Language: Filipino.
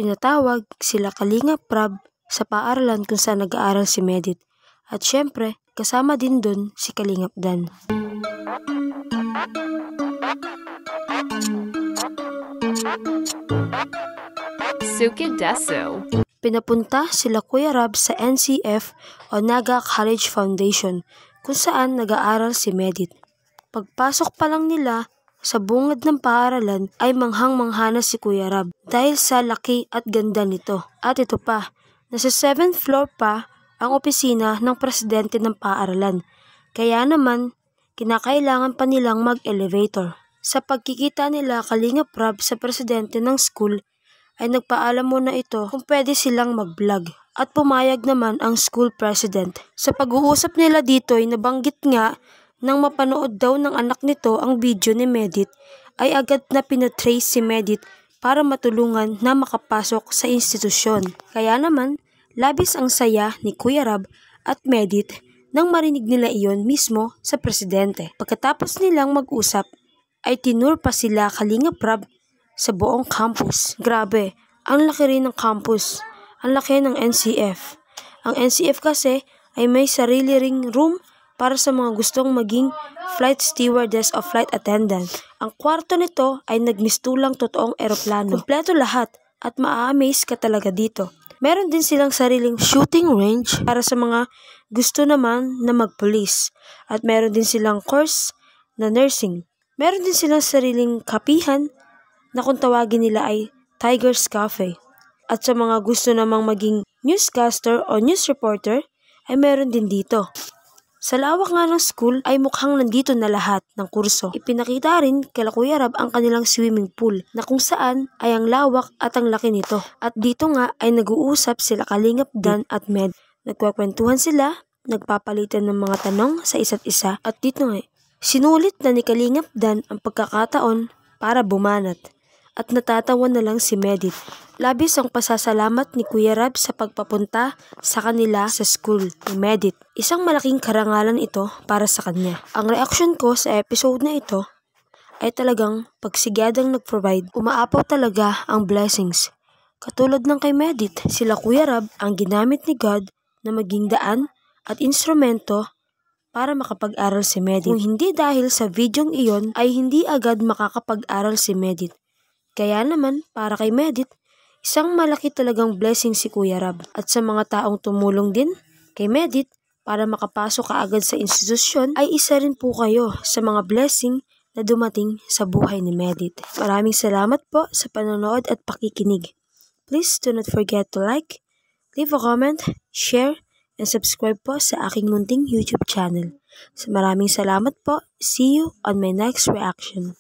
Pinatawag sila Kalingap Rab sa paaralan kung saan nag-aaral si Medit. At syempre, kasama din dun si Kalingap Dan. Suki Desu. Pinapunta sila Kuya Rab sa NCF o Naga College Foundation kung saan nag-aaral si Medit. Pagpasok pa lang nila sa bungad ng paaralan ay manghang-mangha na si Kuya Rab dahil sa laki at ganda nito. At ito pa, nasa 7th floor pa ang opisina ng presidente ng paaralan. Kaya naman, kinakailangan pa nilang mag-elevator. Sa pagkikita nila Kalingap Rab sa presidente ng school, ay nagpaalam muna ito kung pwede silang mag-vlog. At pumayag naman ang school president. Sa pag-uusap nila dito ay nabanggit nga nang mapanood daw ng anak nito ang video ni Medit, ay agad na pinatrace si Medit para matulungan na makapasok sa institusyon. Kaya naman, labis ang saya ni Kuya Rab at Medit nang marinig nila iyon mismo sa presidente. Pagkatapos nilang mag-usap, ay tinur pa sila Kalingap Rab sa buong campus. Grabe, ang laki rin ng campus. Ang laki ng NCF. Ang NCF kasi ay may sarili ring room para sa mga gustong maging flight stewardess o flight attendant. Ang kwarto nito ay nagmistulang totoong eroplano. Kompleto lahat at maa-amaze ka talaga dito. Meron din silang sariling shooting range para sa mga gusto naman na mag-police. At meron din silang course na nursing. Meron din silang sariling kapihan na kung tawagin nila ay Tiger's Cafe. At sa mga gusto namang maging newscaster o news reporter, ay meron din dito. Sa lawak nga ng school ay mukhang nandito na lahat ng kurso. Ipinakita rin kay Kuya Rab ang kanilang swimming pool na kung saan ay ang lawak at ang laki nito. At dito nga ay nag-uusap sila Kalingap Dan at Med. Nagkwakwentuhan sila, nagpapalitan ng mga tanong sa isa't isa. At dito nga, sinulit na ni Kalingap Dan ang pagkakataon para bumanat. At natatawa na lang si Medit. Labis ang pasasalamat ni Kuya Rab sa pagpapunta sa kanila sa school ni Medit. Isang malaking karangalan ito para sa kanya. Ang reaksyon ko sa episode na ito ay talagang pagsigadang nag-provide. Umaapaw talaga ang blessings. Katulad ng kay Medit, sila Kuya Rab ang ginamit ni God na maging daan at instrumento para makapag-aral si Medit. Kung hindi dahil sa videong iyon ay hindi agad makakapag-aral si Medit. Kaya naman, para kay Medit, isang malaki talagang blessing si Kuya Rab. At sa mga taong tumulong din kay Medit para makapasok kaagad sa institusyon, ay isa rin po kayo sa mga blessing na dumating sa buhay ni Medit. Maraming salamat po sa panonood at pakikinig. Please do not forget to like, leave a comment, share, and subscribe po sa aking munting YouTube channel. So maraming salamat po. See you on my next reaction.